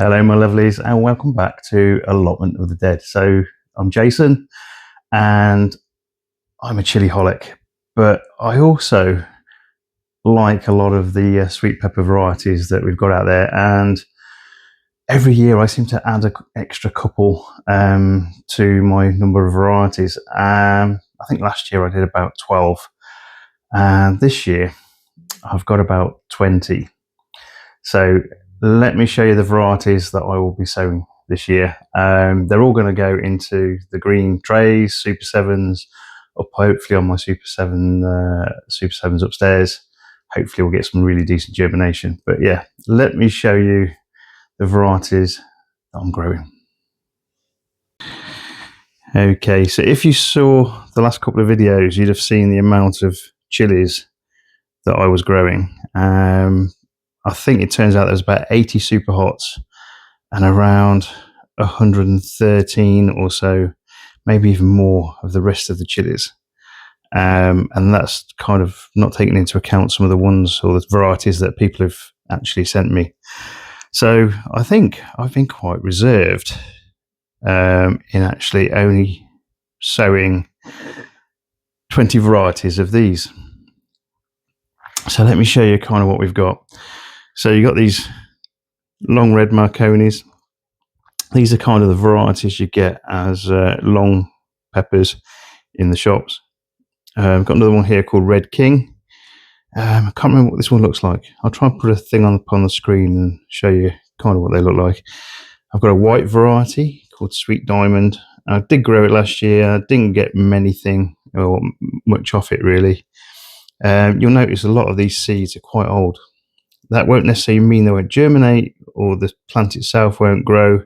Hello my lovelies and welcome back to Allotment of the Dead. So I'm Jason and I'm a chili holic, but I also like a lot of the sweet pepper varieties that we've got out there, and every year I seem to add an extra couple to my number of varieties. I think last year I did about 12 and this year I've got about 20. So let me show you the varieties that I will be sowing this year. They're all going to go into the green trays, Super 7s, up hopefully on my Super 7s upstairs. Hopefully we'll get some really decent germination. But yeah, let me show you the varieties that I'm growing. Okay, so if you saw the last couple of videos, you'd have seen the amount of chilies that I was growing. I think it turns out there's about 80 super hots and around 113 or so, maybe even more, of the rest of the chilies. And that's kind of not taking into account some of the ones or the varieties that people have actually sent me. So I think I've been quite reserved in actually only sowing 20 varieties of these. So let me show you kind of what we've got. So you got these long red Marconis. These are kind of the varieties you get as long peppers in the shops. I've got another one here called Red King. I can't remember what this one looks like. I'll try and put a thing up on the screen and show you kind of what they look like. I've got a white variety called Sweet Diamond. I did grow it last year. I didn't get anything or much off it really. You'll notice a lot of these seeds are quite old. That won't necessarily mean they won't germinate or the plant itself won't grow.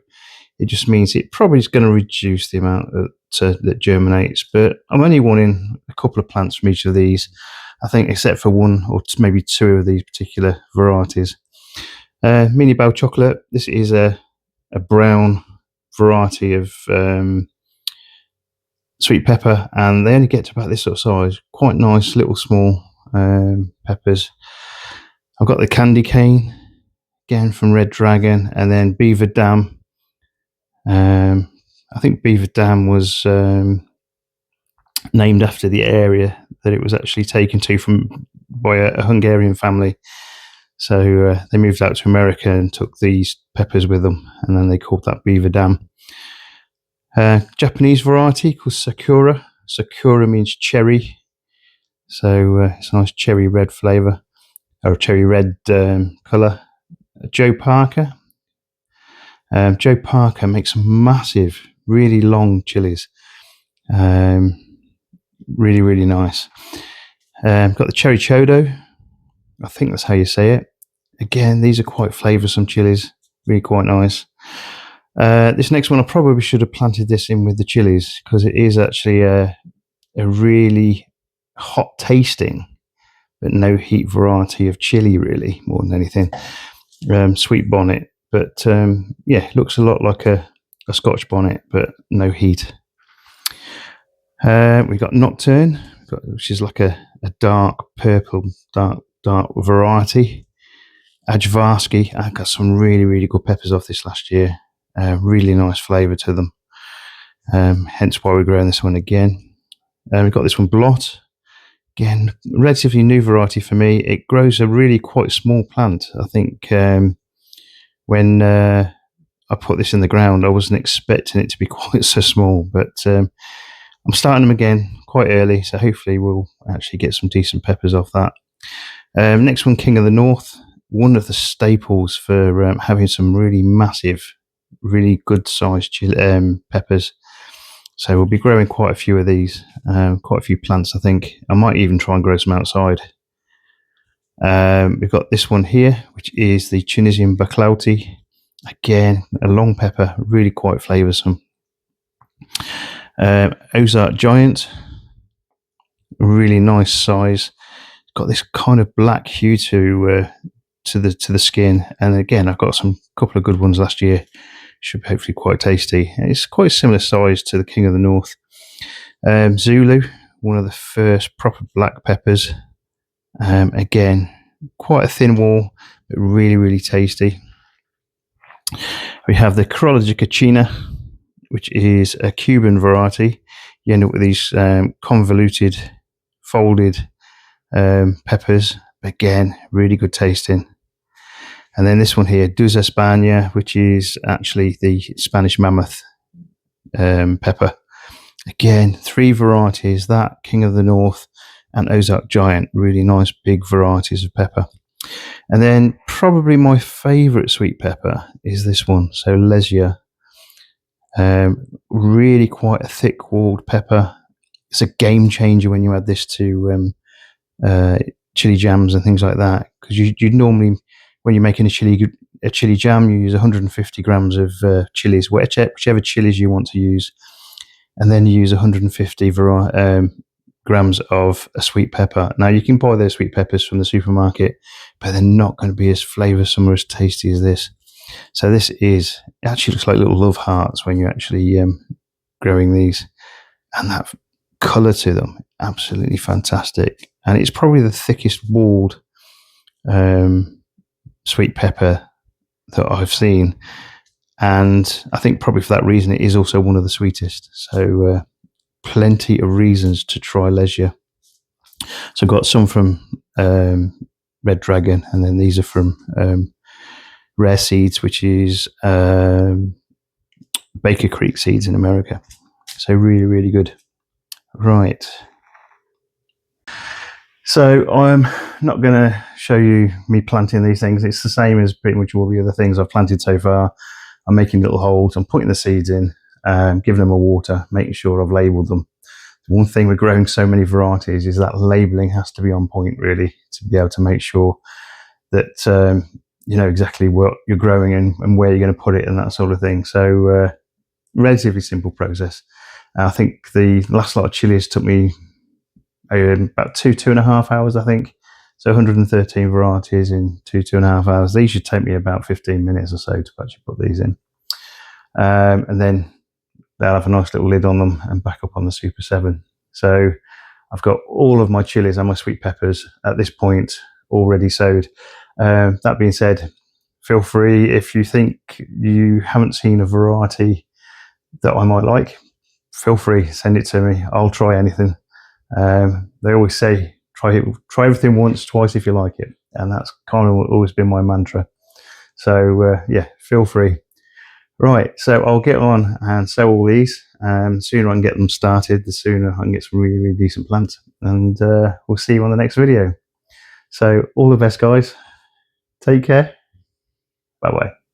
It just means it probably is going to reduce the amount that germinates. But I'm only wanting a couple of plants from each of these, I think, except for one or maybe two of these particular varieties. Mini Belle chocolate. This is a brown variety of sweet pepper, and they only get to about this sort of size. Quite nice little small peppers. I've got the candy cane again from Red Dragon, and then Beaver Dam. I think Beaver Dam was named after the area that it was actually taken to by a Hungarian family. So they moved out to America and took these peppers with them, and then they called that Beaver Dam. Japanese variety called Sakura. Sakura means cherry, so it's a nice cherry red flavour, or cherry red colour. Joe Parker. Joe Parker makes some massive, really long chilies. Really, really nice. Got the Txorixero. I think that's how you say it. Again, these are quite flavoursome chilies. Really quite nice. This next one, I probably should have planted this in with the chilies because it is actually a really hot tasting but no heat variety of chili, really, more than anything. Sweet Bonnet, but yeah, looks a lot like a Scotch bonnet, but no heat. We've got Nokturn, which is like a dark purple, dark variety. Ajvarski. I got some really, really good peppers off this last year. Really nice flavour to them. Hence why we're growing this one again. We've got this one, Blot. Again, relatively new variety for me. It grows a really quite small plant. I think when I put this in the ground, I wasn't expecting it to be quite so small, but I'm starting them again quite early, so hopefully we'll actually get some decent peppers off that. Next one, King of the North. One of the staples for having some really massive, really good sized peppers. So we'll be growing quite a few of these, quite a few plants, I think. I might even try and grow some outside. We've got this one here, which is the Tunisian Baklouti. Again, a long pepper, really quite flavoursome. Ozark Giant, really nice size. Got this kind of black hue to the skin, and again, I've got some couple of good ones last year. Should be hopefully quite tasty. It's quite a similar size to the King of the North. Zulu, one of the first proper black peppers. Again, quite a thin wall, but really, really tasty. We have the Criolla De Cocina, which is a Cuban variety. You end up with these convoluted, folded peppers. Again, really good tasting. And then this one here, Dulce España, which is actually the Spanish Mammoth pepper. Again, 3 varieties, that King of the North and Ozark Giant, really nice big varieties of pepper. And then probably my favourite sweet pepper is this one, so Lesya. Really quite a thick-walled pepper. It's a game changer when you add this to chili jams and things like that, because you normally, when you're making a chili jam, you use 150 grams of chilies, whichever chilies you want to use, and then you use 150 grams of a sweet pepper. Now you can buy those sweet peppers from the supermarket, but they're not going to be as flavoursome or as tasty as this. So this actually looks like little love hearts when you're actually growing these, and that colour to them, absolutely fantastic. And it's probably the thickest walled sweet pepper that I've seen, and I think probably for that reason it is also one of the sweetest. So plenty of reasons to try Lesya. So I've got some from Red Dragon, and then these are from Rare Seeds, which is Baker Creek seeds in America. So really, really good. Right. So I'm not going to show you me planting these things. It's the same as pretty much all the other things I've planted so far. I'm making little holes. I'm putting the seeds in, giving them a water, making sure I've labelled them. One thing with growing so many varieties is that labelling has to be on point, really, to be able to make sure that you know exactly what you're growing and where you're going to put it and that sort of thing. So relatively simple process. I think the last lot of chilies took me about 2.5 hours, I think. So 113 varieties in 2.5 hours. These should take me about 15 minutes or so to actually put these in. And then they'll have a nice little lid on them and back up on the Super 7. So I've got all of my chilies and my sweet peppers at this point already sowed. That being said, feel free, if you think you haven't seen a variety that I might like, feel free, send it to me. I'll try anything. They always say, try everything once, twice if you like it. And that's kind of always been my mantra. So yeah, feel free. Right, so I'll get on and sow all these. The sooner I can get them started, the sooner I can get some really, really decent plants. And we'll see you on the next video. So all the best, guys. Take care. Bye-bye.